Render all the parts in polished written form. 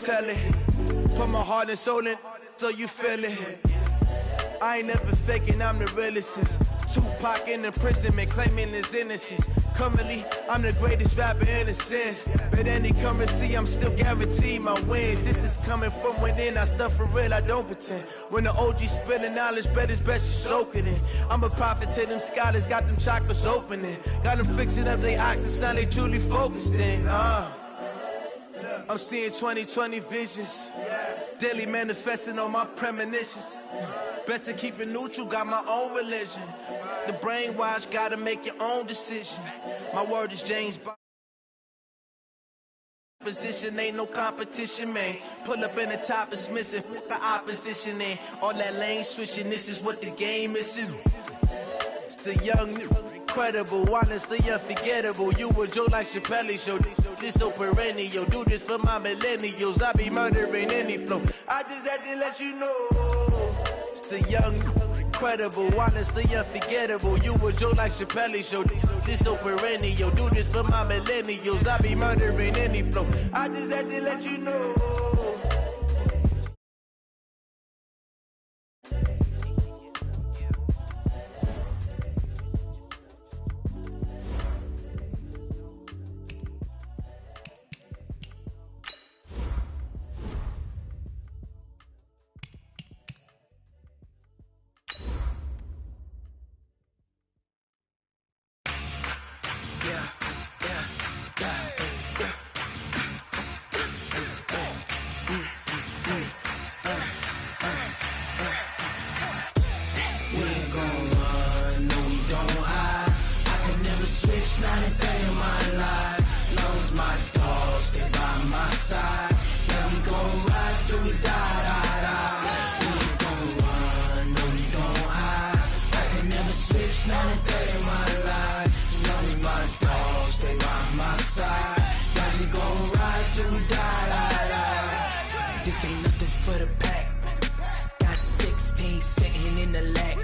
tell it. Put my heart and soul in, so you feel it. I ain't never faking, I'm the realest since Tupac in imprisonment, claiming his innocence. Currently, I'm the greatest rapper in a sense. But any currency, I'm still guaranteed my wins. This is coming from within, I stuff for real, I don't pretend. When the OG spilling knowledge, bet it's best you soak it in. I'm a prophet to them scholars, got them chakras opening. Got them fixing up they octaves, now they truly focused in. I'm seeing 2020 visions, daily manifesting on my premonitions. Best to keep it neutral, got my own religion. The brainwash, gotta make your own decision. My word is James Bond. Position ain't no competition, man. Pull up in the top, it's missing. Fuck the opposition, and all that lane switching. This is what the game is. It's the young, incredible, honestly unforgettable. You a Joe like Chappelle show. This so perennial. Do this for my millennials. I be murdering any flow. I just had to let you know. It's the young, incredible, honestly unforgettable. You a Joe like Chappelle show. This so perennial. Do this for my millennials. I be murdering any flow. I just had to let you know. This ain't nothing for the pack. Got 16 sitting in the lag.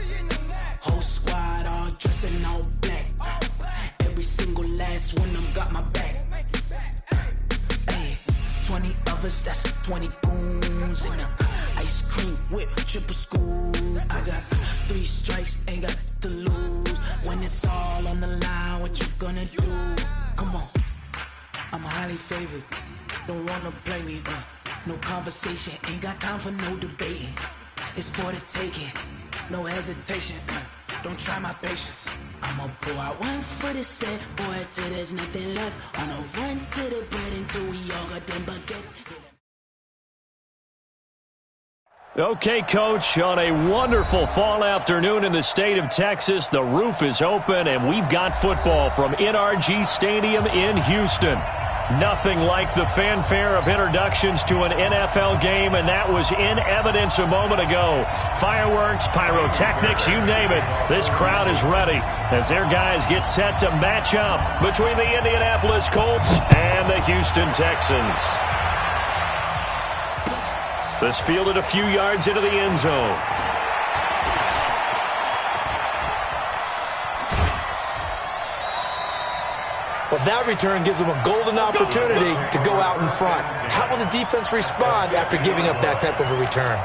Whole squad all dressing all black. Every single last one of them got my back. Hey, 20 of us, that's 20 goons in them. Ice cream whip, triple scoop. I got 3 strikes, ain't got to lose. When it's all on the line, what you gonna do? Come on, I'm highly favored. Don't wanna play me, no conversation, ain't got time for no debating. It's for the taking, no hesitation. Don't try my patience. I'ma pour out one for the set, boy, till there's nothing left. On a run to the bread until we all got them baguettes. Okay, Coach, on a wonderful fall afternoon in the state of Texas, the roof is open, and we've got football from NRG Stadium in Houston. Nothing like the fanfare of introductions to an NFL game, and that was in evidence a moment ago. Fireworks, pyrotechnics, you name it. This crowd is ready as their guys get set to match up between the Indianapolis Colts and the Houston Texans. This fielded a few yards into the end zone. Well, that return gives them a golden opportunity to go out in front. How will the defense respond after giving up that type of a return?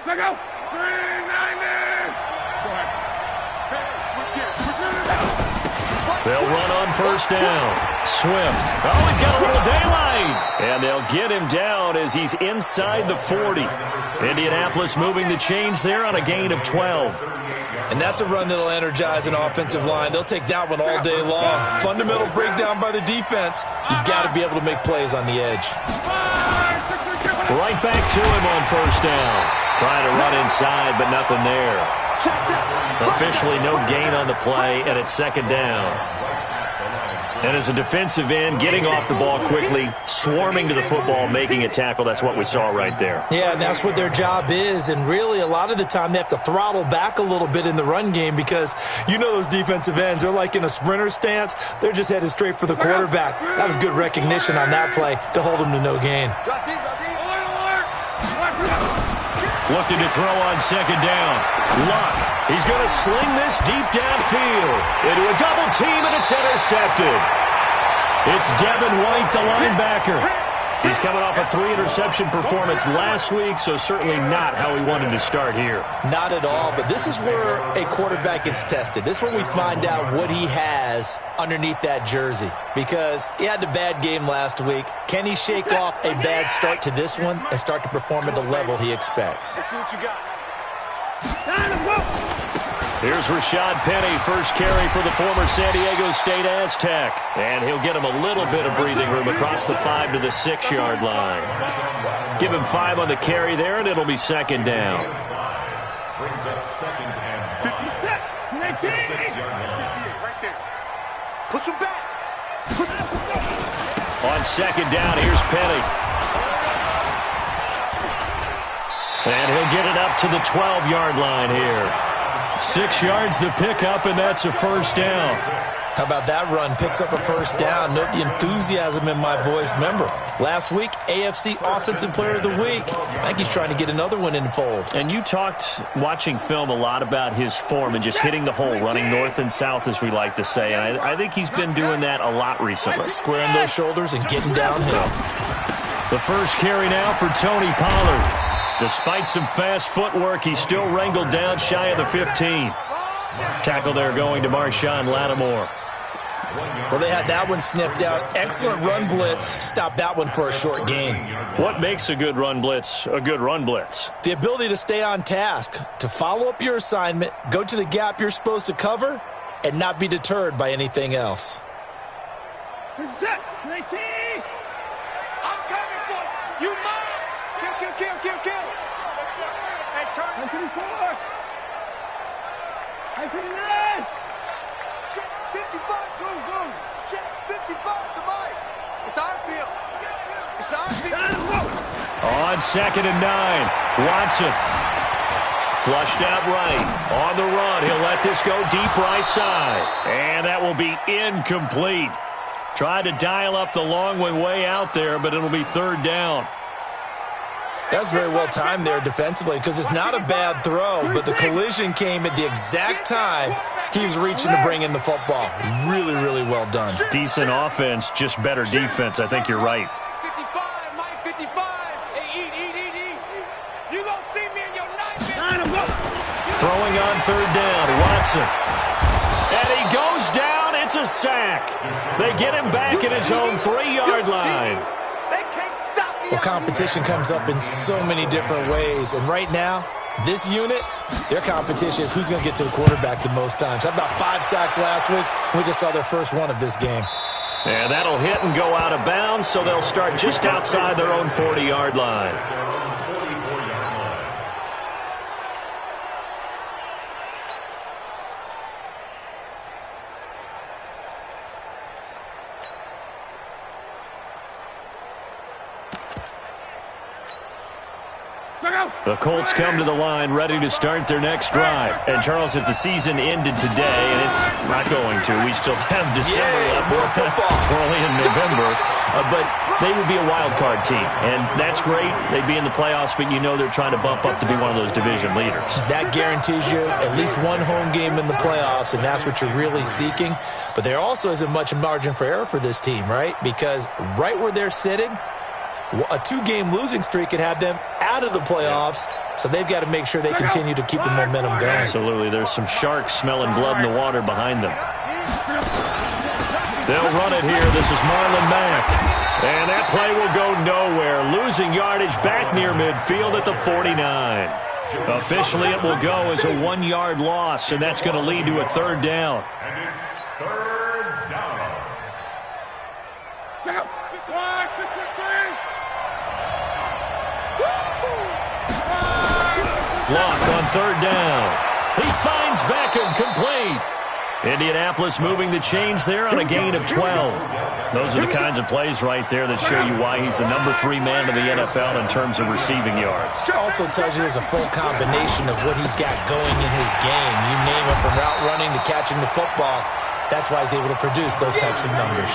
Check out. They'll run on first down. Swift. Oh, he's got a little daylight. And they'll get him down as he's inside the 40. Indianapolis moving the chains there on a gain of 12. And that's a run that'll energize an offensive line. They'll take that one all day long. Fundamental breakdown by the defense. You've got to be able to make plays on the edge. Right back to him on first down. Trying to run inside, but nothing there. Officially no gain on the play, and it's second down. And as a defensive end, getting off the ball quickly, swarming to the football, making a tackle, that's what we saw right there. Yeah, and that's what their job is. And really, a lot of the time, they have to throttle back a little bit in the run game because you know those defensive ends, they're like in a sprinter stance. They're just headed straight for the quarterback. That was good recognition on that play to hold them to no gain. Looking to throw on second down. Luck. He's going to sling this deep downfield into a double team, and it's intercepted. It's Devin White, the linebacker. He's coming off a 3-interception performance last week, so certainly not how he wanted to start here. Not at all, but this is where a quarterback gets tested. This is where we find out what he has underneath that jersey, because he had a bad game last week. Can he shake off a bad start to this one and start to perform at the level he expects? Let's see what you got. Here's Rashad Penny, first carry for the former San Diego State Aztec. And he'll get him a little bit of breathing room across the 5 to the 6-yard line. Give him 5 on the carry there, and it'll be second down. Brings up second and 56. 19. Right there. Push him back. Push him back. On second down, here's Penny. And he'll get it up to the 12-yard line here. 6 yards the pickup, and that's a first down. How about that run? Picks up a first down. Note the enthusiasm in my voice. Remember, last week, AFC Offensive Player of the Week. I think he's trying to get another one in the fold. And you talked, watching film, a lot about his form and just hitting the hole, running north and south, as we like to say. And I think he's been doing that a lot recently. Squaring those shoulders and getting downhill. The first carry now for Tony Pollard. Despite some fast footwork, he's still wrangled down shy of the 15. Tackle there going to Marshawn Lattimore. Well, they had that one sniffed out. Excellent run blitz. Stopped that one for a short gain. What makes a good run blitz a good run blitz? The ability to stay on task, to follow up your assignment, go to the gap you're supposed to cover, and not be deterred by anything else. Set. 19. I'm coming for you. You must. Kill. And turn. 54. 59. Check 55. Go. Check 55 to Mike. It's our field. It's our field. On second and 9, Watson. Flushed out right. On the run, he'll let this go deep right side. And that will be incomplete. Tried to dial up the long way out there, but it'll be third down. That's very well timed there defensively, because it's not a bad throw, but the collision came at the exact time he was reaching to bring in the football. Really, really well done. Decent offense, just better defense. I think you're right. 55, Mike, 55. Hey, eat. You gonna see me in your nightmare. Throwing on third down, Watson. And he goes down. It's a sack. They get him back at his own 3-yard line. Well, competition comes up in so many different ways. And right now, this unit, their competition is who's going to get to the quarterback the most times. How about 5 sacks last week? We just saw their first one of this game. And that'll hit and go out of bounds, so they'll start just outside their own 40-yard line. The Colts come to the line ready to start their next drive. And, Charles, if the season ended today, and it's not going to, we still have December left. We're only in November. But they would be a wild card team. And that's great. They'd be in the playoffs, but you know they're trying to bump up to be one of those division leaders. That guarantees you at least one home game in the playoffs, and that's what you're really seeking. But there also isn't much margin for error for this team, right? Because right where they're sitting, a 2-game losing streak could have them out of the playoffs, so they've got to make sure they continue to keep the momentum going. Absolutely. There's some sharks smelling blood in the water behind them. They'll run it here. This is Marlon Mack. And that play will go nowhere. Losing yardage back near midfield at the 49. Officially, it will go as a 1-yard loss, and that's going to lead to a third down. And it's third down. Block on third down. He finds Beckham complete. Indianapolis moving the chains there on a gain of 12. Those are the kinds of plays right there that show you why he's the number 3 man in the NFL in terms of receiving yards. It also tells you there's a full combination of what he's got going in his game. You name it, from route running to catching the football. That's why he's able to produce those types of numbers.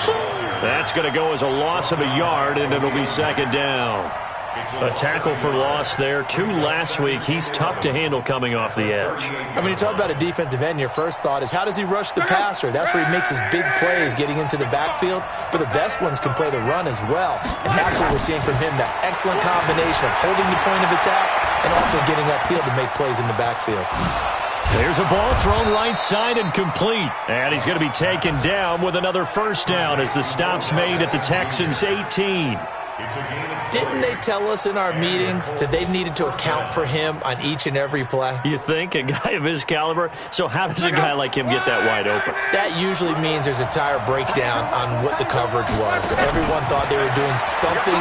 That's going to go as a loss of a yard, and it'll be second down. A tackle for loss there. 2 last week. He's tough to handle coming off the edge. I mean, you talk about a defensive end, your first thought is, how does he rush the passer? That's where he makes his big plays, getting into the backfield. But the best ones can play the run as well. And that's what we're seeing from him, that excellent combination of holding the point of attack and also getting upfield to make plays in the backfield. There's a ball thrown right side and complete. And he's going to be taken down with another first down as the stop's made at the Texans' 18. Didn't they tell us in our meetings that they needed to account for him on each and every play? You think? A guy of his caliber? So how does a guy like him get that wide open? That usually means there's a tire breakdown on what the coverage was. Everyone thought they were doing something,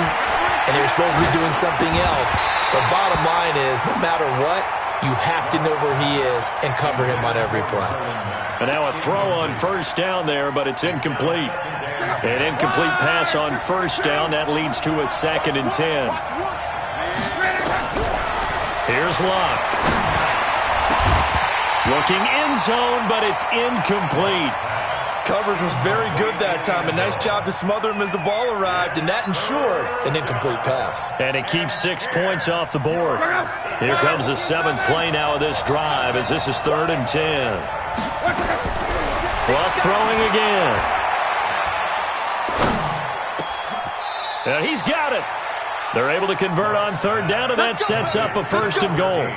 and they were supposed to be doing something else. But bottom line is, no matter what, you have to know where he is and cover him on every play. And now a throw on first down there, but it's incomplete. An incomplete pass on first down. That leads to a 2nd and 10. Here's Locke. Looking end zone, but it's incomplete. Coverage was very good that time. A nice job to smother him as the ball arrived, and that ensured an incomplete pass. And it keeps 6 points off the board. Here comes the 7th play now of this drive, as this is 3rd and 10. Clock throwing again. And he's got it. They're able to convert on 3rd down, and that sets up a 1st and goal.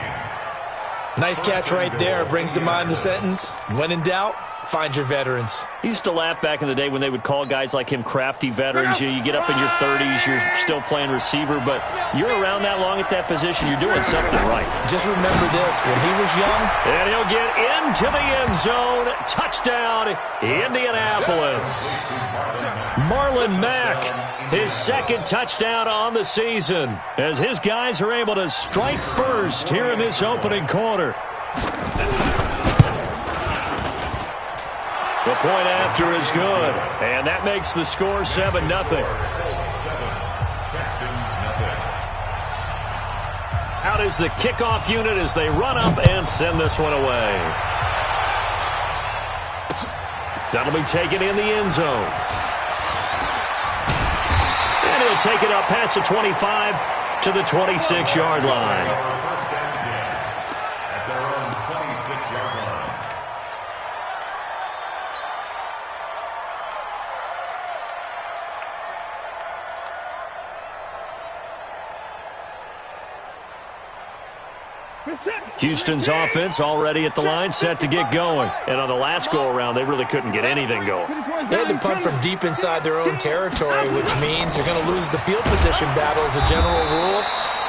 Nice catch right there. Brings to mind the sentence, when in doubt, find your veterans. I used to laugh back in the day when they would call guys like him crafty veterans. You get up in your 30s, you're still playing receiver, but you're around that long at that position, you're doing something right. Just remember this, when he was young. And he'll get into the end zone. Touchdown, Indianapolis. Marlon Mack, his 2nd touchdown on the season, as his guys are able to strike first here in this opening quarter. The point after is good, and that makes the score 7-0. Out is the kickoff unit as they run up and send this one away. That'll be taken in the end zone. And he'll take it up past the 25 to the 26-yard line. Houston's offense already at the line, set to get going. And on the last go-around, they really couldn't get anything going. They had to punt from deep inside their own territory, which means they're going to lose the field position battle as a general rule.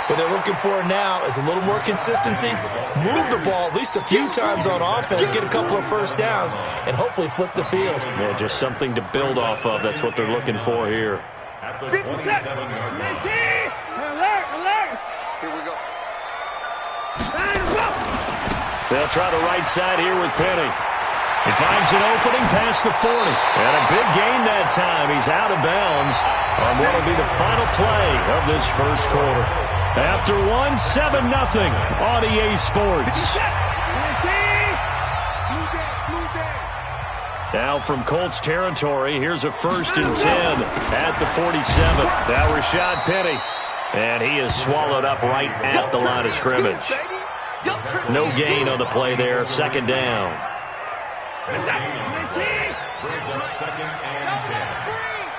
What they're looking for now is a little more consistency, move the ball at least a few times on offense, get a couple of first downs, and hopefully flip the field. Yeah, just something to build off of. That's what they're looking for here. At the 27-yard line. Alert! Here we go. They'll try the right side here with Penny. He finds an opening past the 40. And a big gain that time. He's out of bounds on what will be the final play of this first quarter. After 7-0 on EA Sports. Now from Colts territory, here's a 1st and 10 at the 47. Now Rashad Penny. And he is swallowed up right at the line of scrimmage. No gain on the play there. 2nd down. Brings up 2nd and 10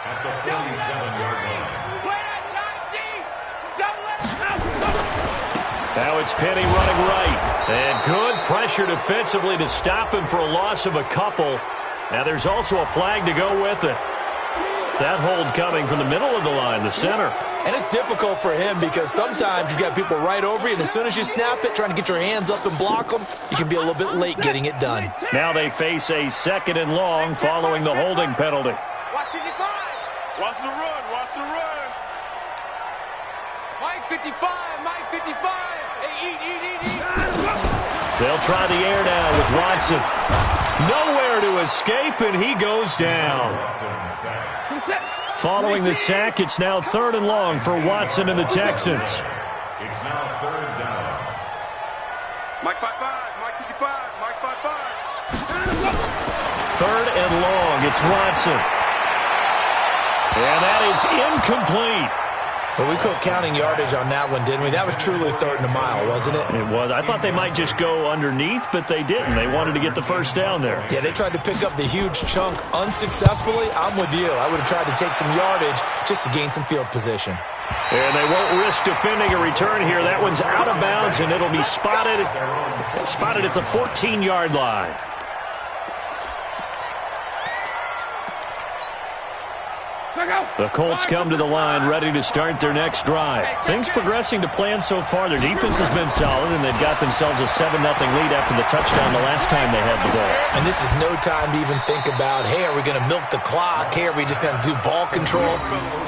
at the 47-yard line. Now it's Penny running right. And good pressure defensively to stop him for a loss of a couple. Now there's also a flag to go with it. That hold coming from the middle of the line, the center. And it's difficult for him because sometimes you've got people right over you, and as soon as you snap it, trying to get your hands up and block them, you can be a little bit late getting it done. Now they face a 2nd and long following the holding penalty. Watch the run. Mike 55. Hey, eat. They'll try the air now with Watson. Nowhere to escape, and he goes down. Following the sack, it's now 3rd and long for Watson and the Texans. It's now 3rd down. Mike 5-5, Mike 55, Mike 5-5. 3rd and long, it's Watson. And that is incomplete. Well, we quit counting yardage on that one, didn't we? That was truly 3rd and a mile, wasn't it? It was. I thought they might just go underneath, but they didn't. They wanted to get the first down there. Yeah, they tried to pick up the huge chunk unsuccessfully. I'm with you. I would have tried to take some yardage just to gain some field position. And they won't risk defending a return here. That one's out of bounds, and it'll be spotted at the 14-yard line. The Colts come to the line ready to start their next drive. Things progressing to plan so far. Their defense has been solid, and they've got themselves a 7-0 lead after the touchdown the last time they had the ball. And this is no time to even think about, hey, are we going to milk the clock? Hey, are we just going to do ball control?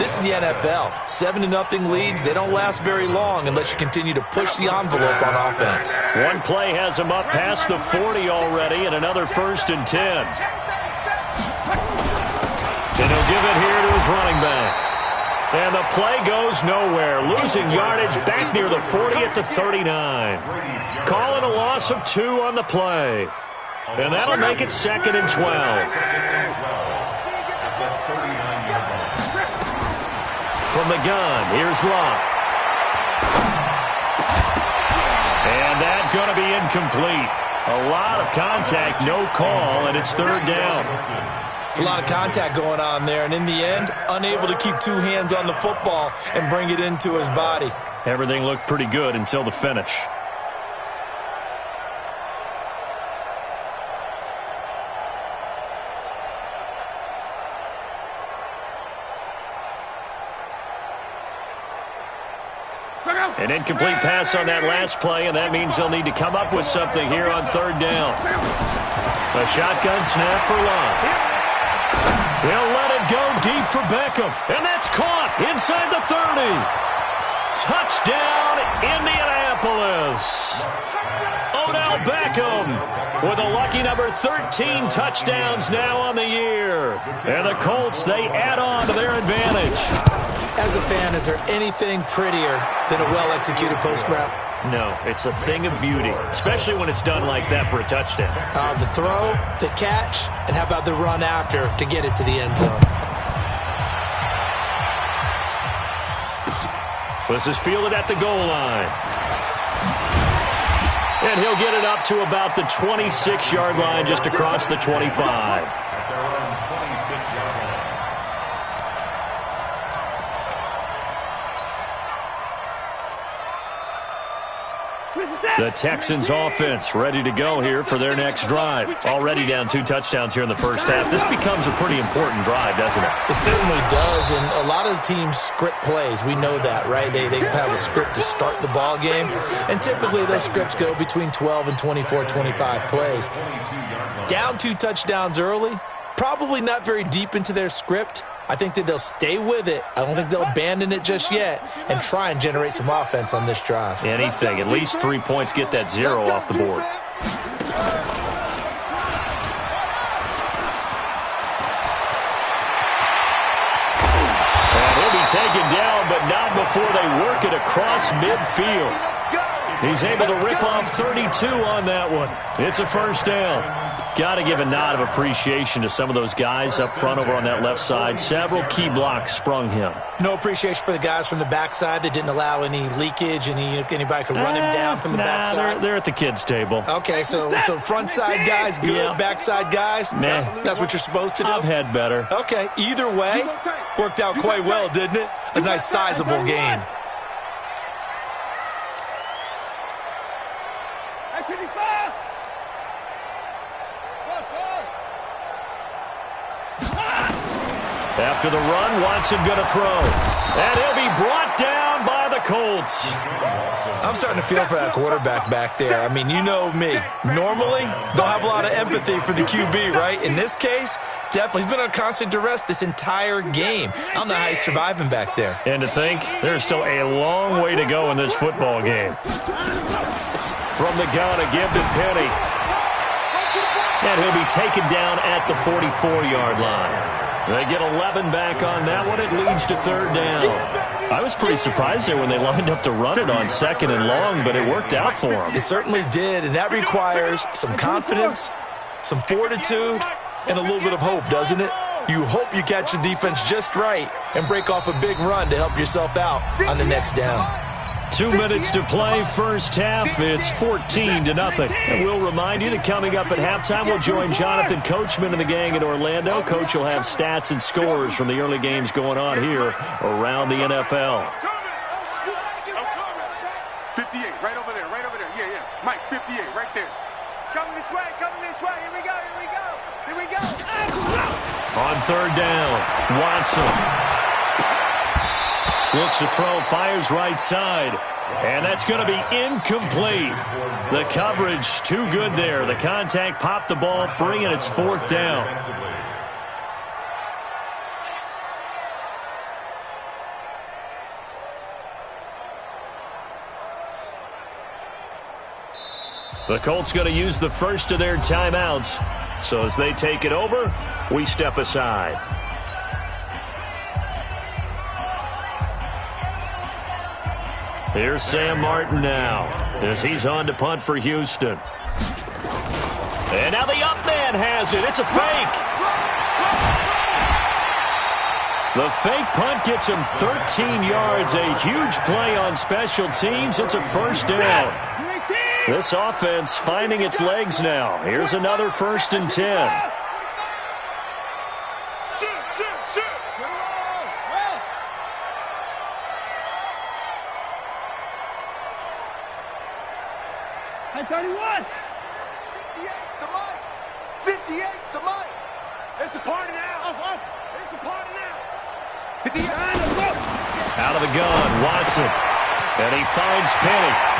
This is the NFL. 7-0 leads, they don't last very long unless you continue to push the envelope on offense. One play has them up past the 40 already, and another 1st and 10. And he'll give it here to his running back. And the play goes nowhere. Losing yardage back near the 40 at the 39. Calling a loss of 2 on the play. And that'll make it 2nd and 12. From the gun, here's Locke. And that's going to be incomplete. A lot of contact, no call, and it's 3rd down. It's a lot of contact going on there, and in the end, unable to keep 2 hands on the football and bring it into his body. Everything looked pretty good until the finish. An incomplete pass on that last play, and that means they'll need to come up with something here on 3rd down. A shotgun snap for Locke. He'll let it go deep for Beckham, and that's caught inside the 30. Touchdown, Indianapolis. Odell Beckham with a lucky number 13 touchdowns now on the year. And the Colts, they add on to their advantage. As a fan, is there anything prettier than a well-executed post route? No, it's a thing of beauty, especially when it's done like that for a touchdown. The throw, the catch, and how about the run after to get it to the end zone? This is fielded at the goal line. And he'll get it up to about the 26-yard line, just across the 25. The Texans offense ready to go here for their next drive. Already down 2 touchdowns here in the first half. This becomes a pretty important drive, doesn't it? It certainly does, and a lot of teams script plays. We know that, right? They have a script to start the ball game, and typically those scripts go between 12 and 24, 25 plays. Down 2 touchdowns early, probably not very deep into their script. I think that they'll stay with it. I don't think they'll abandon it just yet and try and generate some offense on this drive. Anything. At least 3 points, get that 0 off the board. And he'll be taken down, but not before they work it across midfield. He's able to rip off 32 on that one. It's a 1st down. Got to give a nod of appreciation to some of those guys up front over on that left side. Several key blocks sprung him. No appreciation for the guys from the backside that didn't allow any leakage, anybody could run him down from the backside. They're at the kids' table. Okay, so front side guys good, Yeah. backside guys, that's what you're supposed to do? I've had better. Okay, either way, worked out quite well, didn't it? A nice sizable gain. After the run, Watson going to throw. And he'll be brought down by the Colts. I'm starting to feel for that quarterback back there. I mean, you know me. Normally, don't have a lot of empathy for the QB, right? In this case, definitely. He's been on constant duress this entire game. I don't know how he's surviving back there. And to think, there's still a long way to go in this football game. From the gun, a give to Penny. And he'll be taken down at the 44-yard line. They get 11 back on that one. It leads to third down. I was pretty surprised there when they lined up to run it on second and long, but it worked out for them. It certainly did, and that requires some confidence, some fortitude, and a little bit of hope, doesn't it? You hope you catch the defense just right and break off a big run to help yourself out on the next down. 2 minutes to play, first half. It's 14-0. And we'll remind you that coming up at halftime, we'll join Jonathan Coachman and the gang in Orlando. Coach will have stats and scores from the early games going on here around the NFL. 58, right over there, right over there. Yeah. Mike, 58, right there. It's coming this way, Here we go, Here we go. On third down, Watson looks to throw, fires right side, and that's going to be incomplete. The coverage too good there. The contact popped the ball free, and it's fourth down. The Colts going to use the first of their timeouts. So as they take it over, we step aside. Here's Sam Martin now as he's on to punt for Houston. And now the up man has it. It's a fake. The fake punt gets him 13 yards. A huge play on special teams. It's a first down. This offense finding its legs now. Here's another 1st and 10. Hey, 31. 58's the mic. 58's the mic. It's a party now. It's a party now. 58. Out of the gun, Watson. And he finds Penny.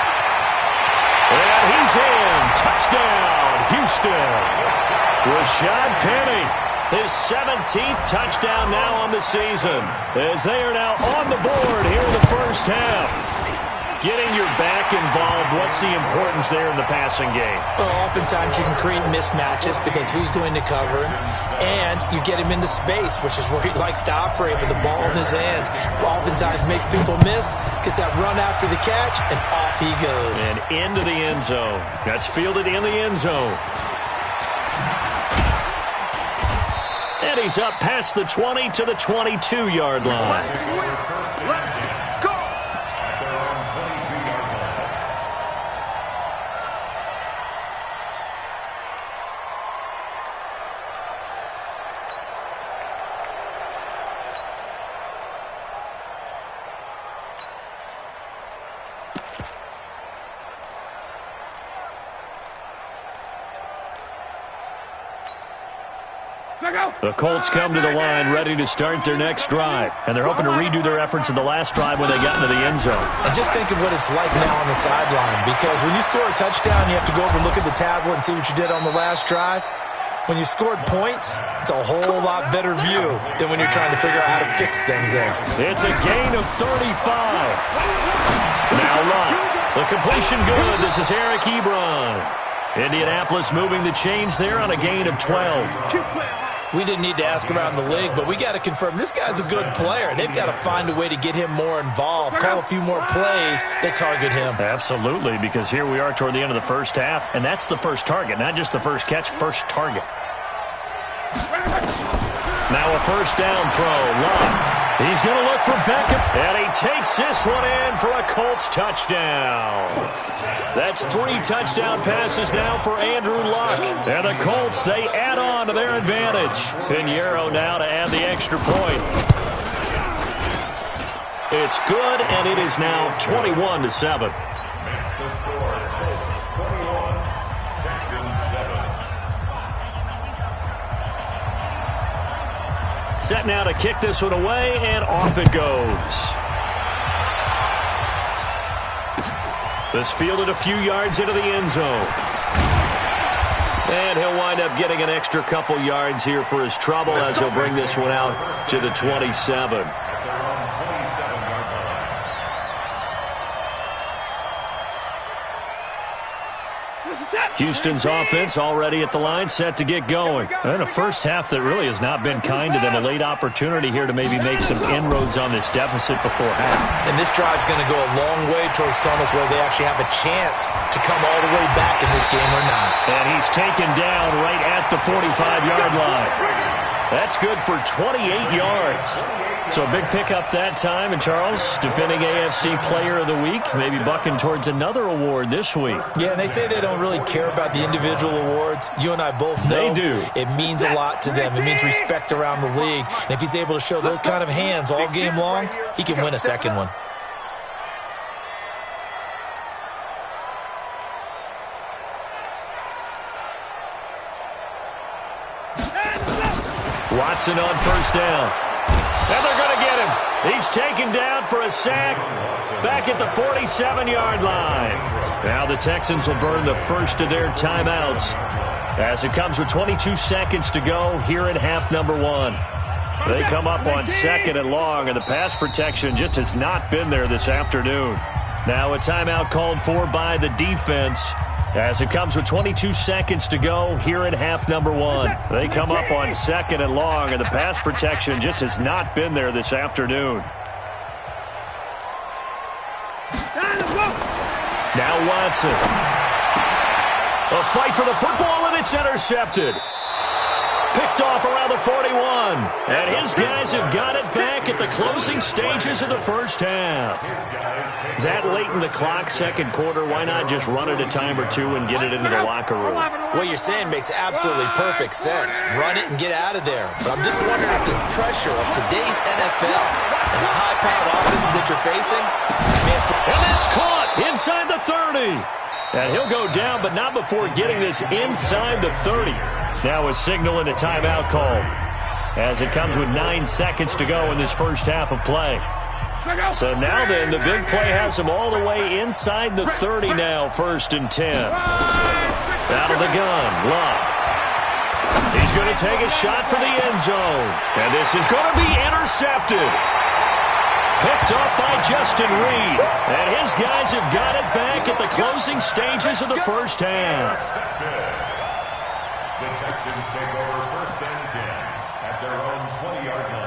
And he's in. Touchdown, Houston. Rashad Penny, his 17th touchdown now on the season, as they are now on the board here in the first half. Getting your back involved, what's the importance there in the passing game? Well, oftentimes you can create mismatches because who's going to cover him, and you get him into space, which is where he likes to operate with the ball in his hands. Oftentimes makes people miss, gets that run after the catch, and off he goes. And into the end zone. That's fielded in the end zone. And he's up past the 20 to the 22-yard line. Let's go. The Colts come to the line ready to start their next drive. And they're hoping to redo their efforts in the last drive when they got into the end zone. And just think of what it's like now on the sideline, because when you score a touchdown, you have to go over and look at the tablet and see what you did on the last drive. When you scored points, it's a whole lot better view than when you're trying to figure out how to fix things there. It's a gain of 35. Now Luck. The completion good. This is Eric Ebron. Indianapolis moving the chains there on a gain of 12. We didn't need to ask around the league, but we got to confirm this guy's a good player. They've got to find a way to get him more involved, call a few more plays that target him. Absolutely, because here we are toward the end of the first half, and that's the first target, not just the first catch, first target. Now a first down throw. Luck. He's going to look for Beckham, and he takes this one in for a Colts touchdown. That's 3 touchdown passes now for Andrew Luck. And the Colts, they add on to their advantage. Pinheiro now to add the extra point. It's good, and it is now 21-7. Makes the score, Colts 21, Texans 7. Set now to kick this one away, and off it goes. This fielded a few yards into the end zone. And he'll wind up getting an extra couple yards here for his trouble as he'll bring this one out to the 27. Houston's offense already at the line, set to get going. And a first half that really has not been kind to them. A late opportunity here to maybe make some inroads on this deficit before half. And this drive's going to go a long way towards telling us whether they actually have a chance to come all the way back in this game or not. And he's taken down right at the 45-yard line. That's good for 28 yards. So a big pickup that time. And Charles, defending AFC Player of the Week, maybe bucking towards another award this week. Yeah, and they say they don't really care about the individual awards. You and I both know they do. It means a lot to them. It means respect around the league. And if he's able to show those kind of hands all game long, he can win a second one. Watson on first down. And they're going to get him. He's taken down for a sack back at the 47-yard line. Now the Texans will burn the first of their timeouts as it comes with 22 seconds to go here in half number one. They come up on second and long, and the pass protection just has not been there this afternoon. Now a timeout called for by the defense as it comes with 22 seconds to go here in half number one. They come up on second and long, and the pass protection just has not been there this afternoon. Now Watson. A fight for the football, and it's intercepted. Picked off around the 41. And his guys have got it back at the closing stages of the first half. That late in the clock, second quarter, why not just run it a time or two and get it into the locker room? What you're saying makes absolutely perfect sense. Run it and get out of there. But I'm just wondering if the pressure of today's NFL and the high-powered offenses that you're facing, man. And that's caught inside the 30. And he'll go down, but not before getting this inside the 30. Now a signal and a timeout call as it comes with 9 seconds to go in this first half of play. So now then, the big play has him all the way inside the 30 now, 1st and 10. Out of the gun, Love. He's going to take a shot for the end zone. And this is going to be intercepted. Picked off by Justin Reed. And his guys have got it back at the closing stages of the first half. The Texans take over 1st and 10 at their own 20-yard line.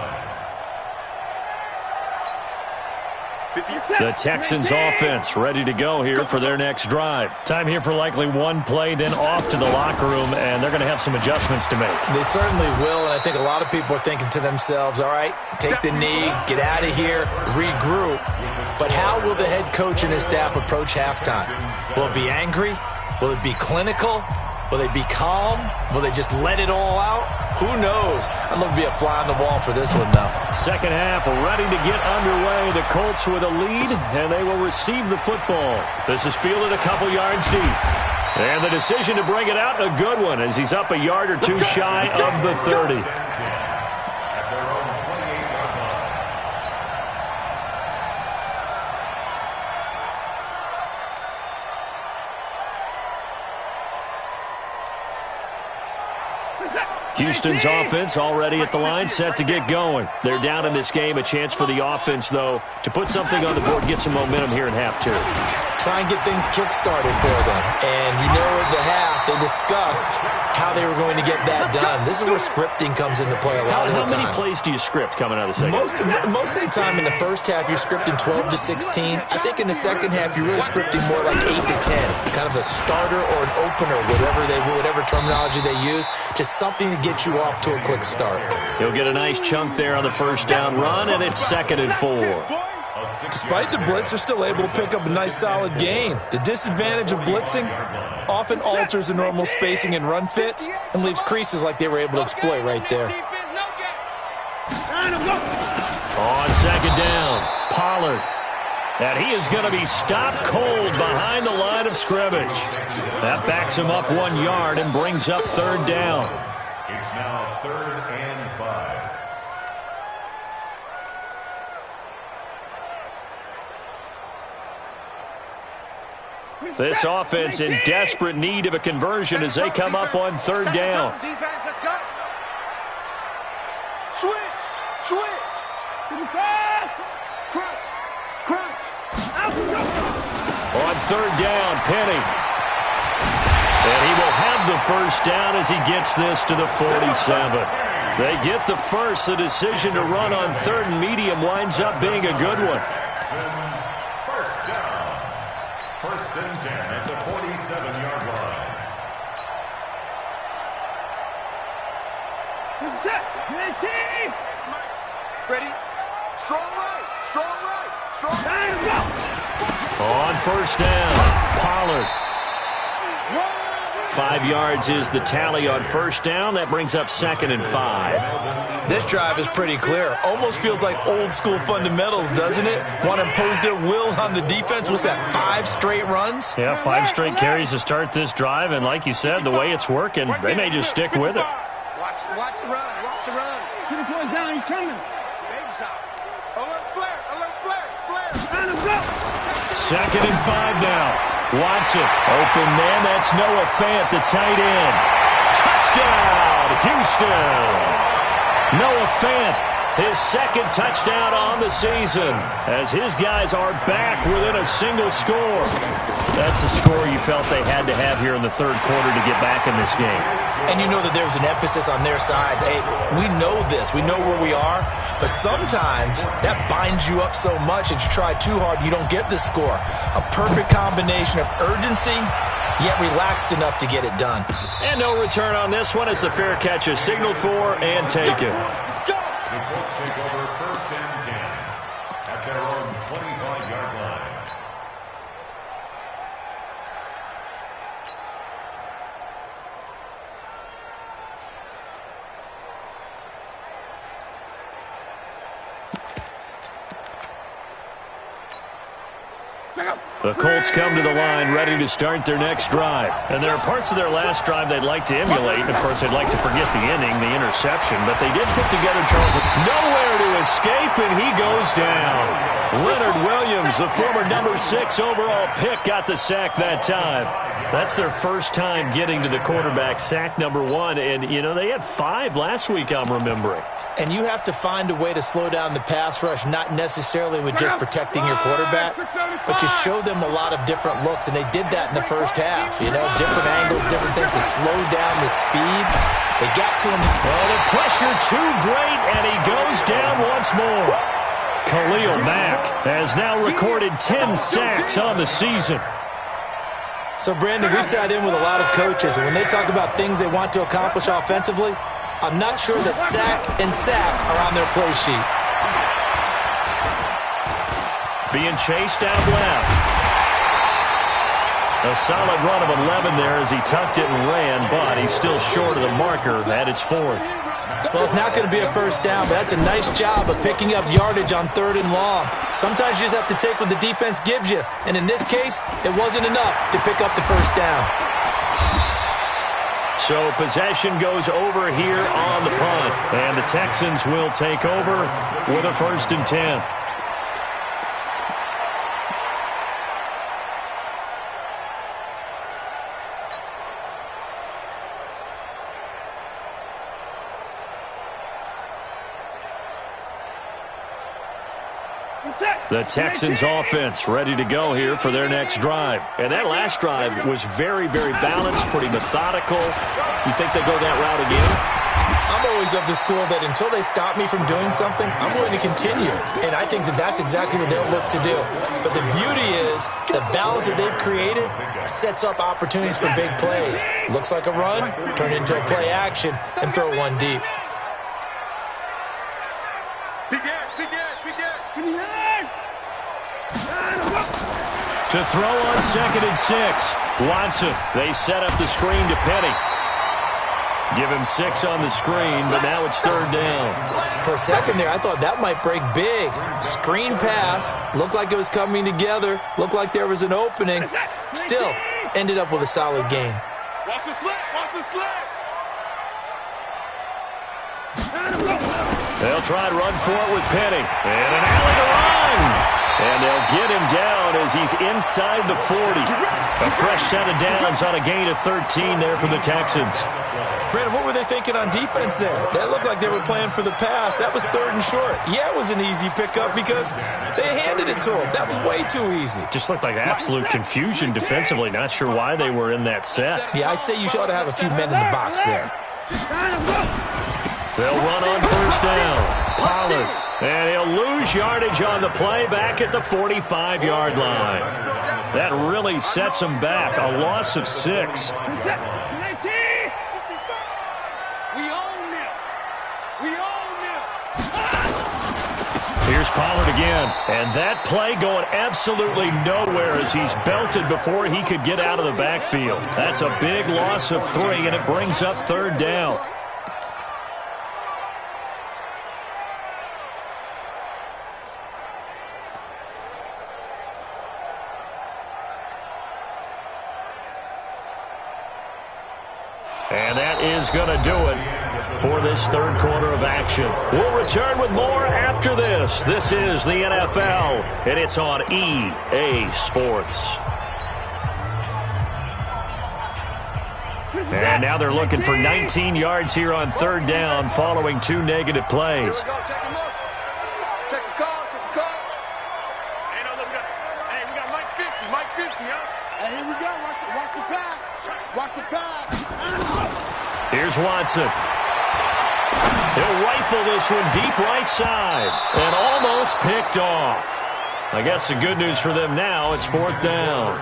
The Texans offense ready to go here for their next drive. Time here for likely one play, then off to the locker room, and they're going to have some adjustments to make. They certainly will, and I think a lot of people are thinking to themselves, all right, take the knee, get out of here, regroup. But how will the head coach and his staff approach halftime? Will it be angry? Will it be clinical? Will they be calm? Will they just let it all out? Who knows? I'd love to be a fly on the wall for this one, though. Second half ready to get underway. The Colts with a lead, and they will receive the football. This is fielded a couple yards deep. And the decision to bring it out, a good one, as he's up a yard or two shy of the 30. Houston's offense already at the line, set to get going. They're down in this game. A chance for the offense, though, to put something on the board, get some momentum here in half two. Try and get things kick-started for them. And you know at the half, they discussed how they were going to get that done. This is where scripting comes into play a lot of the time. How many plays do you script coming out of the second? Most of the time in the first half, you're scripting 12 to 16. I think in the second half, you're really scripting more like 8 to 10. Kind of a starter or an opener, whatever terminology they use. Just something to get you off to a quick start. He'll get a nice chunk there on the first down run, and it's 2nd and 4. Despite the blitz, they're still able to pick up a nice solid gain. The disadvantage of blitzing often alters the normal spacing and run fits and leaves creases like they were able to exploit right there. On second down, Pollard. And he is going to be stopped cold behind the line of scrimmage. That backs him up 1 yard and brings up 3rd down. It's now 3rd and 5. This offense in desperate need of a conversion as they come up on 3rd down. Defense, let's go. Switch. Crunch. On 3rd down, Penny. And have the first down as he gets this to the 47. They get the first. The decision to run on 3rd and medium winds up being a good one. First down. 1st and 10 at the 47-yard line. Set. Ready? Strong right. Strong right. Strong right. On 1st down, Pollard. 5 yards is the tally on 1st down. That brings up 2nd and 5. This drive is pretty clear. Almost feels like old school fundamentals, doesn't it? Want to impose their will on the defense. What's that, 5 straight runs? Yeah, 5 straight carries to start this drive. And like you said, the way it's working, they may just stick with it. Watch the run. Watch the run. Get the point down. He's coming. Baby's out. Alert flare. Alert flare. Flare. And him go. 2nd and 5 now. Watson, open man. That's Noah Fant, the tight end. Touchdown, Houston. Noah Fant, his 2nd touchdown on the season, as his guys are back within a single score. That's a score you felt they had to have here in the 3rd quarter to get back in this game. And you know that there's an emphasis on their side. Hey, we know this. We know where we are. But sometimes that binds you up so much that you try too hard, you don't get the score. A perfect combination of urgency, yet relaxed enough to get it done. And no return on this one as the fair catch is signaled for and taken. The Colts take over 1st and 10 at their own 25-yard line. The Colts come to the line ready to start their next drive. And there are parts of their last drive they'd like to emulate. And, of course, they'd like to forget the inning, the interception. But they did put together, Charles, nowhere to escape, and he goes down. Leonard Williams, the former number 6 overall pick, got the sack that time. That's their first time getting to the quarterback, sack number 1. And, you know, they had 5 last week, I'm remembering. And you have to find a way to slow down the pass rush, not necessarily with just protecting your quarterback, but you show them a lot of different looks, and they did that in the first half. You know, different angles, different things to slow down the speed. They got to him. Well, the pressure too great, and he goes down once more. Khalil Mack has now recorded 10 sacks on the season. So, Brandon, we sat in with a lot of coaches, and when they talk about things they want to accomplish offensively, I'm not sure that sack and sack are on their play sheet. Being chased out left. A solid run of 11 there as he tucked it and ran, but he's still short of the marker at its 4th. Well, it's not going to be a first down, but that's a nice job of picking up yardage on 3rd and long. Sometimes you just have to take what the defense gives you, and in this case, it wasn't enough to pick up the first down. So possession goes over here on the punt, and the Texans will take over with a 1st and 10. The Texans offense ready to go here for their next drive. And that last drive was very, very balanced, pretty methodical. You think they go that route again? I'm always of the school that until they stop me from doing something, I'm going to continue. And I think that that's exactly what they'll look to do. But the beauty is the balance that they've created sets up opportunities for big plays. Looks like a run, turn it into a play action, and throw one deep. To throw on 2nd and 6. Watson, they set up the screen to Penny. Give him 6 on the screen, but now it's 3rd down. For a second there, I thought that might break big. Screen pass. Looked like it was coming together. Looked like there was an opening. Still, ended up with a solid gain. Watch the slip. Watch the slip. They'll try to run for it with Penny. And an alley to run. And they'll get him down as he's inside the 40. A fresh set of downs on a gain of 13 there for the Texans. Brandon, what were they thinking on defense there? That looked like they were playing for the pass. That was 3rd and short. Yeah, it was an easy pickup because they handed it to him. That was way too easy. Just looked like absolute confusion defensively. Not sure why they were in that set. Yeah, I'd say you ought to have a few men in the box there. They'll run on first down. Pollard. And he'll lose yardage on the play back at the 45-yard line. That really sets him back. A loss of 6. Here's Pollard again. And that play going absolutely nowhere as he's belted before he could get out of the backfield. That's a big loss of 3, and it brings up 3rd down. And that is going to do it for this 3rd quarter of action. We'll return with more after this. This is the NFL, and it's on EA Sports. And now they're looking for 19 yards here on 3rd down following 2 negative plays. Check the call. Hey, no, look, we got Mike 50, huh? Hey, here we go. Watch the pass. Watch the pass. Here's Watson. He'll rifle this one deep right side and almost picked off. I guess the good news for them now, it's 4th down.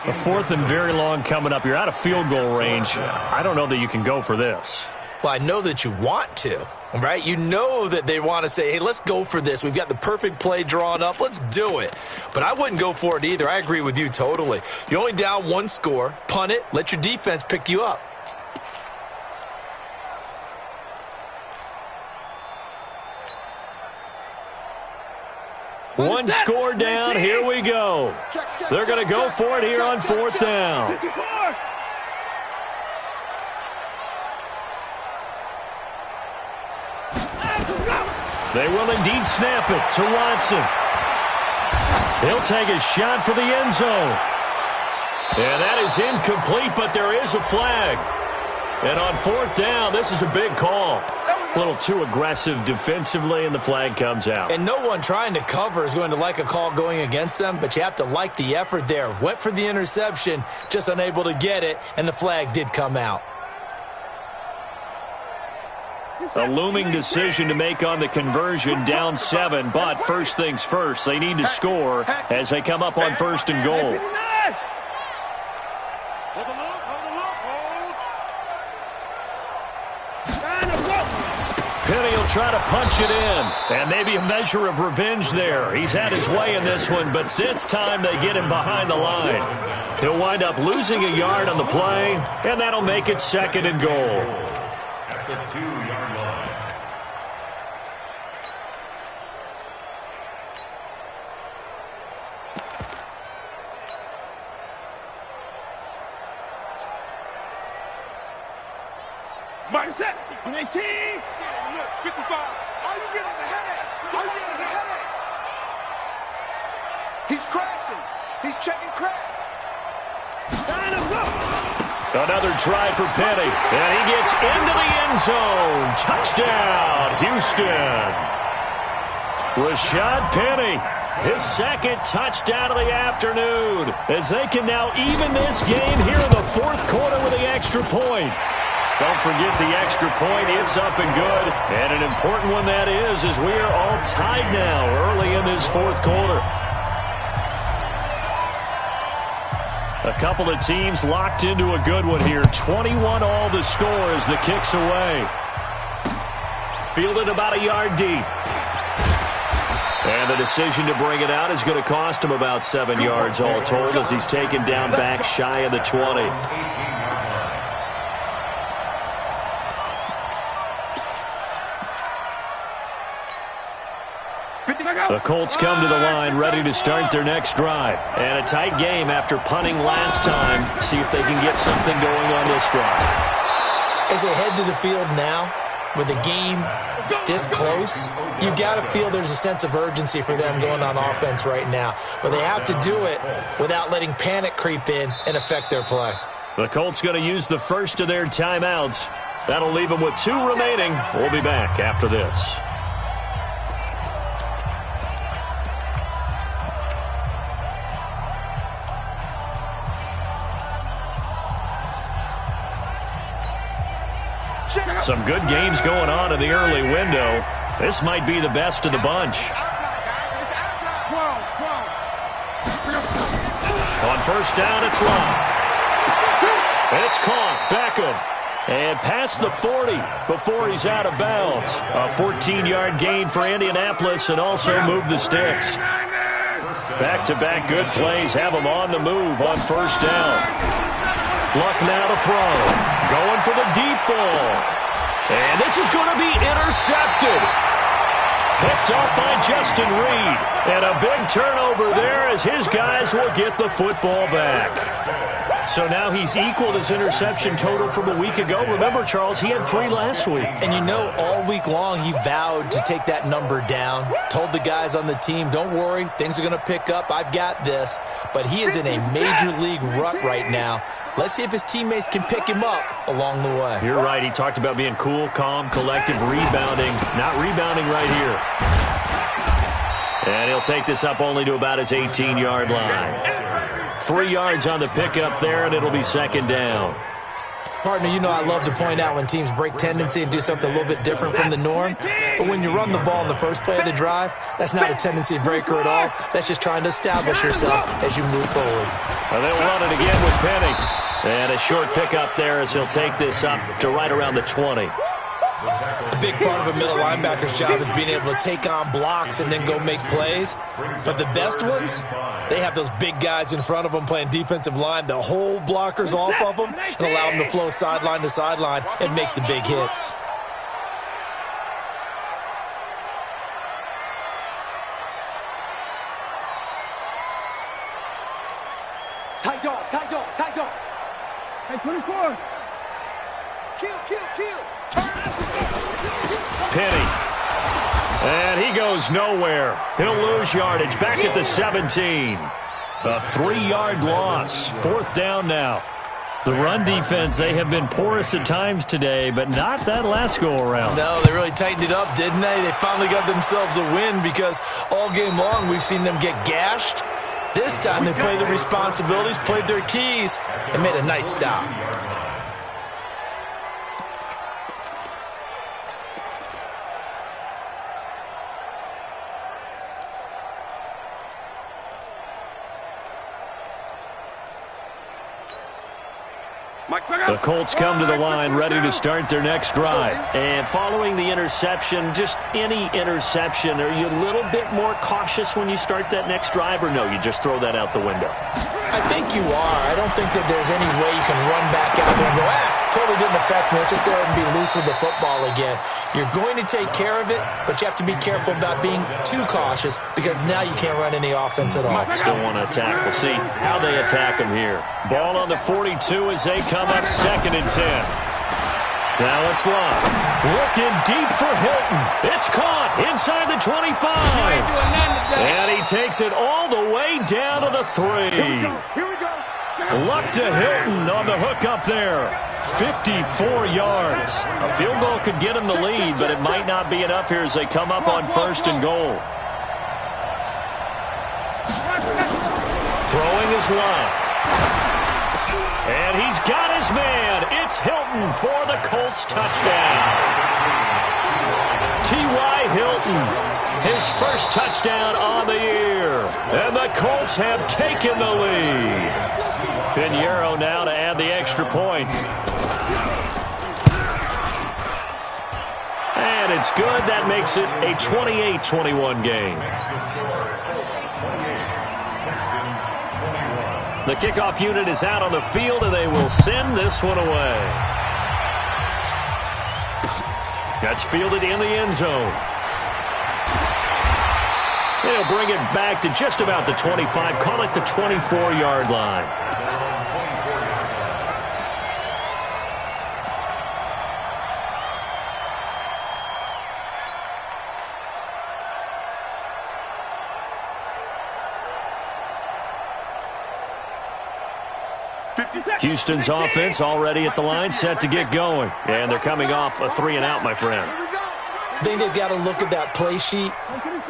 A 4th and very long coming up. You're out of field goal range. I don't know that you can go for this. Well, I know that you want to, right? You know that they want to say, hey, let's go for this. We've got the perfect play drawn up. Let's do it. But I wouldn't go for it either. I agree with you totally. You're only down 1 score. Punt it. Let your defense pick you up. One score down. Here we go. They're going to go for it here on 4th down. They will indeed snap it to Watson. He'll take a shot for the end zone. And that is incomplete, but there is a flag. And on 4th down, this is a big call. A little too aggressive defensively, and the flag comes out. And no one trying to cover is going to like a call going against them, but you have to like the effort there. Went for the interception, just unable to get it, and the flag did come out. A looming decision to make on the conversion, down 7, but first things first, they need to score as they come up on 1st and goal. Penny will try to punch it in, and maybe a measure of revenge there. He's had his way in this one, but this time they get him behind the line. He'll wind up losing a yard on the play, and that'll make it 2nd and goal. At the 2-yard line. Mike set. 19. 55. All you get is a headache. He's crashing. He's checking crash. Another try for Penny, and he gets into the end zone. Touchdown, Houston. Rashad Penny, his 2nd touchdown of the afternoon, as they can now even this game here in the 4th quarter with the extra point. Don't forget the extra point. It's up and good, and an important one that is, as we are all tied now early in this 4th quarter. A couple of teams locked into a good one here. 21 all the score as the kick's away. Fielded about a yard deep. And the decision to bring it out is going to cost him about 7 yards all told as he's taken down back shy of the 20. The Colts come to the line ready to start their next drive. And a tight game after punting last time. See if they can get something going on this drive. As they head to the field now, with a game this close, you've got to feel there's a sense of urgency for them going on offense right now. But they have to do it without letting panic creep in and affect their play. The Colts going to use the first of their timeouts. That'll leave them with 2 remaining. We'll be back after this. Some good games going on in the early window. This might be the best of the bunch. On first down, it's Long. It's caught. Beckham. And past the 40 before he's out of bounds. A 14-yard gain for Indianapolis and also move the sticks. Back-to-back good plays have them on the move on first down. Luck now to throw. Going for the deep ball. And this is going to be intercepted. Picked up by Justin Reed. And a big turnover there as his guys will get the football back. So now he's equaled his interception total from a week ago. Remember, Charles, he had 3 last week. And you know, all week long he vowed to take that number down. Told the guys on the team, don't worry, things are going to pick up. I've got this. But he is in a major league rut right now. Let's see if his teammates can pick him up along the way. You're right. He talked about being cool, calm, collective, rebounding. Not rebounding right here. And he'll take this up only to about his 18-yard line. 3 yards on the pickup there, and it'll be second down. Partner, you know I love to point out when teams break tendency and do something a little bit different from the norm. But when you run the ball in the first play of the drive, that's not a tendency breaker at all. That's just trying to establish yourself as you move forward. Well, they'll run it again with Penny. And a short pickup there as he'll take this up to right around the 20. A big part of a middle linebacker's job is being able to take on blocks and then go make plays. But the best ones, they have those big guys in front of them playing defensive line. They'll hold blockers off of them and allow them to flow sideline to sideline and make the big hits. Tight dog, tight dog, tight dog. Hey, 24. Kill. Penny. And he goes nowhere. He'll lose yardage back at the 17. A 3-yard loss. Fourth down now. The run defense, they have been porous at times today, but not that last go-around. No, they really tightened it up, didn't they? They finally got themselves a win because all game long we've seen them get gashed. This time they played their responsibilities, played their keys, and made a nice stop. The Colts come to the line ready to start their next drive. And following the interception, just any interception, are you a little bit more cautious when you start that next drive, or no, you just throw that out the window? I think you are. I don't think that there's any way you can run back out there and go, totally didn't affect me. Let's just go ahead and be loose with the football again. You're going to take care of it, but you have to be careful about being too cautious because now you can't run any offense at all. Still want to attack. We'll see how they attack him here. Ball on the 42 as they come up 2nd and 10. Now it's Long. Looking deep for Hilton. It's caught inside the 25. And he takes it all the way down to the 3. Here we go. Luck to Hilton on the hook up there. 54 yards. A field goal could get him the lead, but it might not be enough here as they come up on 1st and goal. Throwing is Long. And he's got his man. It's Hilton for the Colts touchdown. T.Y. Hilton, his first touchdown on the year. And the Colts have taken the lead. Pinheiro now to add the extra point. And it's good. That makes it a 28-21 game. The kickoff unit is out on the field, and they will send this one away. That's fielded in the end zone. They'll bring it back to just about the 25, call it the 24-yard line. Houston's offense already at the line, set to get going. And they're coming off a 3-and-out, my friend. I think they've got to look at that play sheet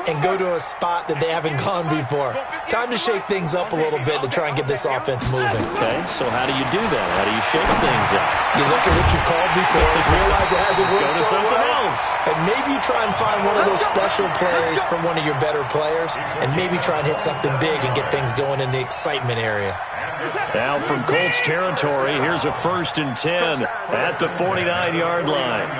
and go to a spot that they haven't gone before. Time to shake things up a little bit to try and get this offense moving. Okay, so how do you do that? How do you shake things up? You look at what you called before, realize it hasn't worked Go to something else. And maybe you try and find one of those special plays from one of your better players, and maybe try and hit something big and get things going in the excitement area. Now from Colts territory, here's a 1st and 10 at the 49-yard line.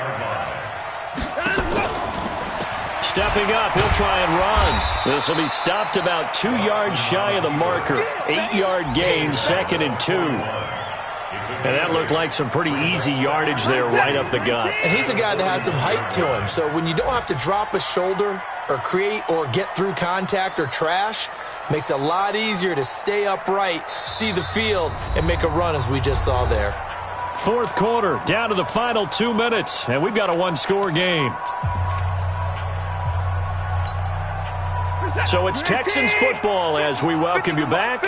Stepping up, he'll try and run. This will be stopped about 2 yards shy of the marker. 8-yard gain, 2nd and 2. And that looked like some pretty easy yardage there right up the gut. And he's a guy that has some height to him, so when you don't have to drop a shoulder or create or get through contact or trash, makes it a lot easier to stay upright, see the field, and make a run as we just saw there. 4th quarter, down to the final 2 minutes, and we've got a 1-score game. So it's Texans football as we welcome you back.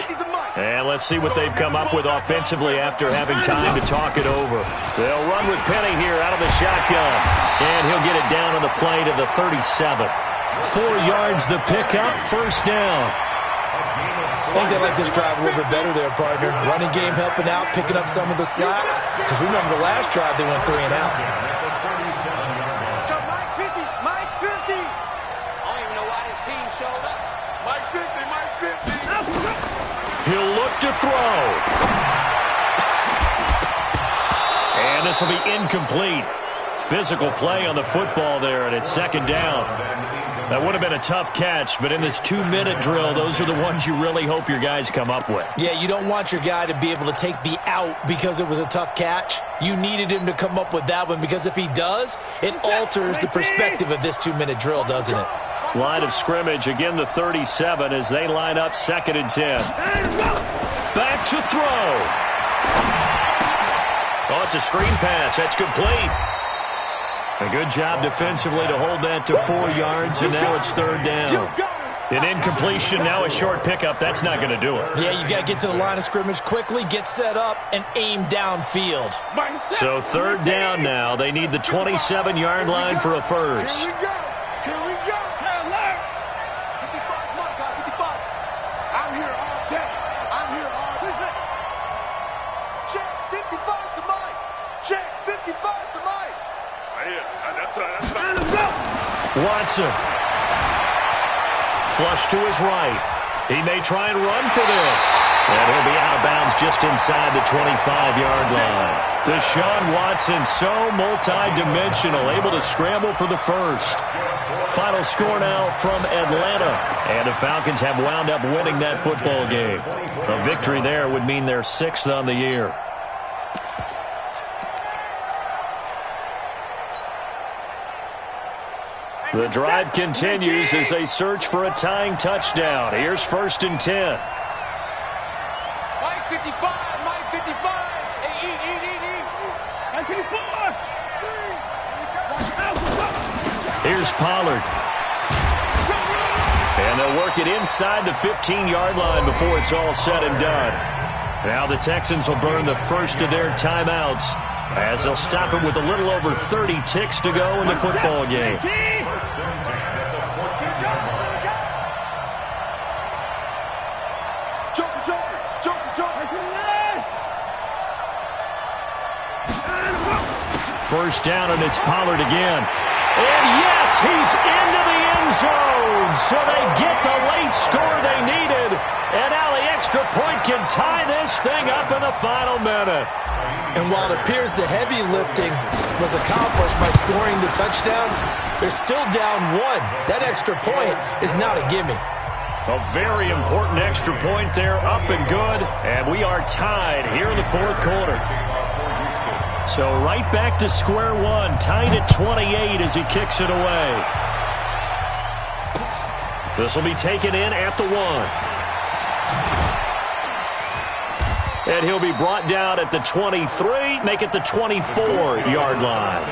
And let's see what they've come up with offensively after having time to talk it over. They'll run with Penny here out of the shotgun. And he'll get it down on the play to the 37. 4 yards the pickup, 1st down. I think they like this drive a little bit better there, partner. Running game helping out, picking up some of the slack. Because remember, the last drive they went 3-and-out. Let's go, Mike 50, Mike 50. I don't even know why this team showed up. Mike 50, Mike 50. He'll look to throw. And this will be incomplete. Physical play on the football there, and it's 2nd down. That would have been a tough catch, but in this 2-minute drill, those are the ones you really hope your guys come up with. Yeah, you don't want your guy to be able to take the out because it was a tough catch. You needed him to come up with that one, because if he does, it alters the perspective of this 2-minute drill, doesn't it? Line of scrimmage, again the 37 as they line up 2nd and 10. Back to throw. Oh, it's a screen pass. That's complete. A good job defensively to hold that to 4 yards, and now it's 3rd down. An incompletion, now a short pickup. That's not going to do it. Yeah, you got to get to the line of scrimmage quickly, get set up, and aim downfield. So 3rd down now. They need the 27-yard line for a first. Here we go. Here we go. 55, come on, guys, 55. I'm here all day. I'm here all day. Check 55 to Mike. Check 55 to Mike. That's right. Watson. Flush to his right. He may try and run for this. And he'll be out of bounds just inside the 25-yard line. Deshaun Watson, so multi-dimensional, able to scramble for the first. Final score now from Atlanta. And the Falcons have wound up winning that football game. A victory there would mean they're 6th on the year. The drive continues as they search for a tying touchdown. Here's 1st and 10. Mike 55, Mike 55. Hey, eat. Mike 54. Here's Pollard. And they'll work it inside the 15-yard line before it's all said and done. Now the Texans will burn the first of their timeouts as they'll stop it with a little over 30 ticks to go in the football game. First down, and it's Pollard again. And yes, he's into the end zone. So they get the late score they needed. And now the extra point can tie this thing up in the final minute. And while it appears the heavy lifting was accomplished by scoring the touchdown, they're still down 1. That extra point is not a gimme. A very important extra point there, up and good. And we are tied here in the 4th quarter. So right back to square one, tied at 28 as he kicks it away. This will be taken in at the 1. And he'll be brought down at the 23, make it the 24-yard line.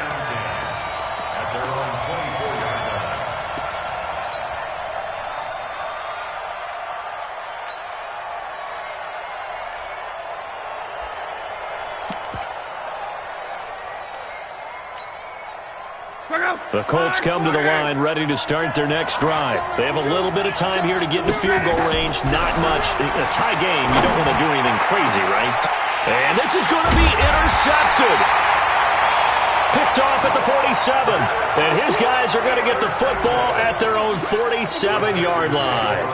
The Colts come to the line ready to start their next drive. They have a little bit of time here to get into field goal range. Not much. A tie game, you don't want to do anything crazy, right? And this is going to be intercepted. Picked off at the 47. And his guys are going to get the football at their own 47-yard line.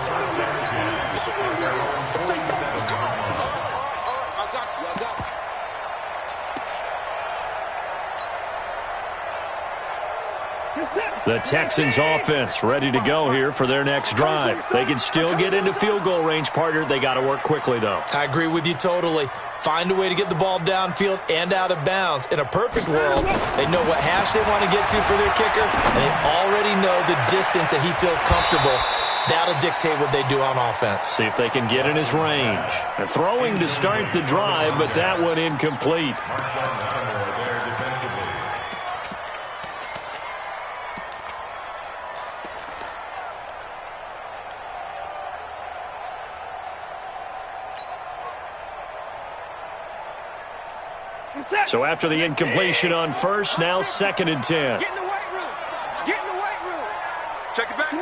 The Texans offense ready to go here for their next drive. They can still get into field goal range, partner. They got to work quickly, though. I agree with you totally. Find a way to get the ball downfield and out of bounds. In a perfect world, they know what hash they want to get to for their kicker, and they already know the distance that he feels comfortable. That'll dictate what they do on offense. See if they can get in his range. They're throwing to start the drive, but that one incomplete. So after the incompletion on first, now 2nd and 10. Get in the weight room. Get in the weight room. Check it back. 4.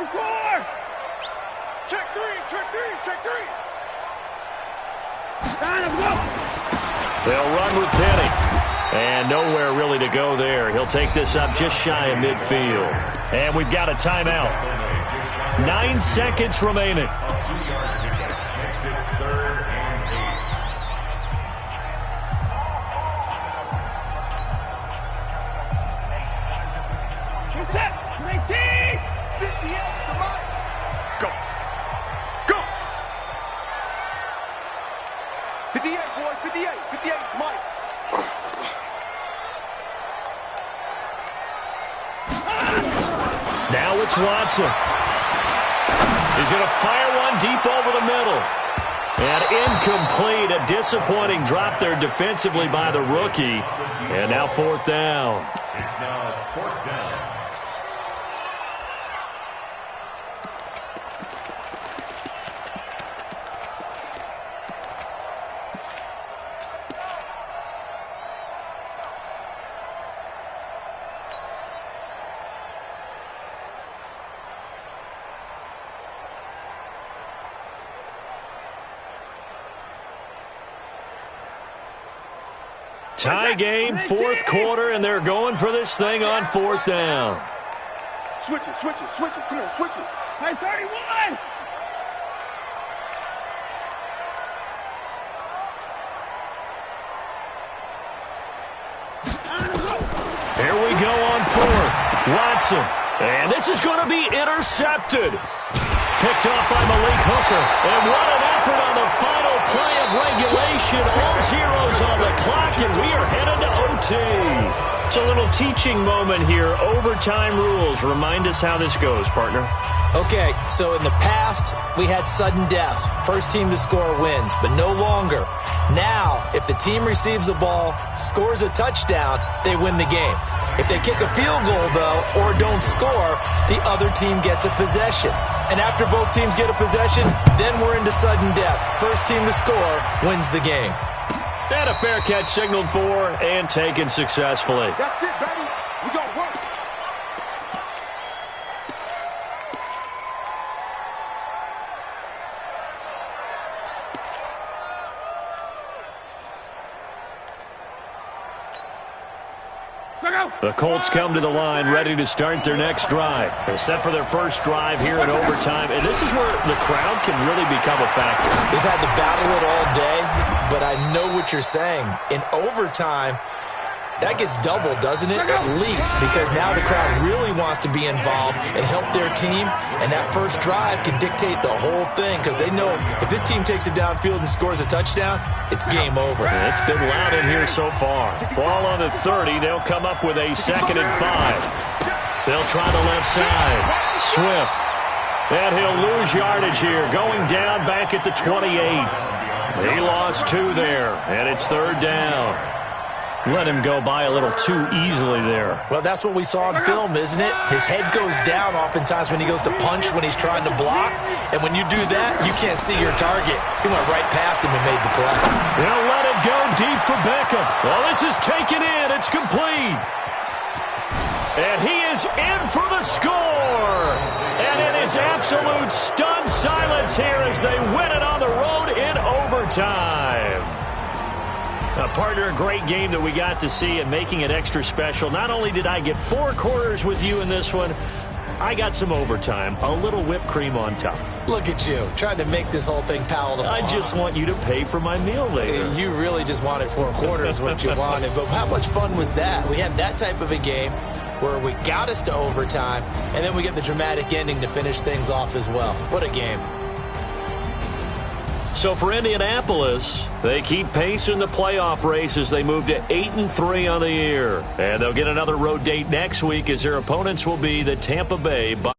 Check 3. Check 3. Check 3. They'll run with Penny. And nowhere really to go there. He'll take this up just shy of midfield. And we've got a timeout. 9 seconds remaining. Now it's Watson. He's going to fire one deep over the middle. And incomplete. A disappointing drop there defensively by the rookie. And now 4th down. It's now 4th down. Tie game, 4th quarter, and they're going for this thing on 4th down. Switch it, switch it, switch it. Come on, switch it. Hey, 31! Here we go on 4th. Watson. And this is going to be intercepted. Picked off by Malik Hooker. And what an effort on the final play of regulation. All zeros on the clock, and we are headed to OT. It's a little teaching moment here. Overtime rules. Remind us how this goes, partner. Okay, so in the past, we had sudden death. First team to score wins, but no longer. Now, if the team receives the ball, scores a touchdown, they win the game. If they kick a field goal, though, or don't score, the other team gets a possession. And after both teams get a possession, then we're into sudden death. First team to score wins the game. And a fair catch signaled for and taken successfully. That's it, baby. We got work. The Colts come to the line ready to start their next drive. They're set for their first drive here in overtime, and this is where the crowd can really become a factor. They've had to battle it all day, but I know what you're saying. In overtime, that gets doubled, doesn't it? At least, because now the crowd really wants to be involved and help their team, and that first drive can dictate the whole thing, because they know if this team takes it downfield and scores a touchdown, it's game over. It's been loud in here so far. Ball on the 30. They'll come up with a 2nd and 5. They'll try the left side. Swift. And he'll lose yardage here, going down back at the 28. He lost 2 there, and it's 3rd down. Let him go by a little too easily there. Well, that's what we saw on film, isn't it? His head goes down oftentimes when he goes to punch, when he's trying to block. And when you do that, you can't see your target. He went right past him and made the play. They'll let it go deep for Beckham. Well, this is taken in. It's complete. And he is is in for the score. And it is absolute stunned silence here as they win it on the road in overtime. Partner, a great game that we got to see and making it extra special. Not only did I get 4 quarters with you in this one, I got some overtime, a little whipped cream on top. Look at you, trying to make this whole thing palatable. I just want you to pay for my meal later. You really just wanted 4 quarters, what you wanted. But how much fun was that? We had that type of a game where we got us to overtime, and then we get the dramatic ending to finish things off as well. What a game. So for Indianapolis, they keep pace in the playoff race as they move to 8-3 on the year. And they'll get another road date next week as their opponents will be the Tampa Bay Buccaneers.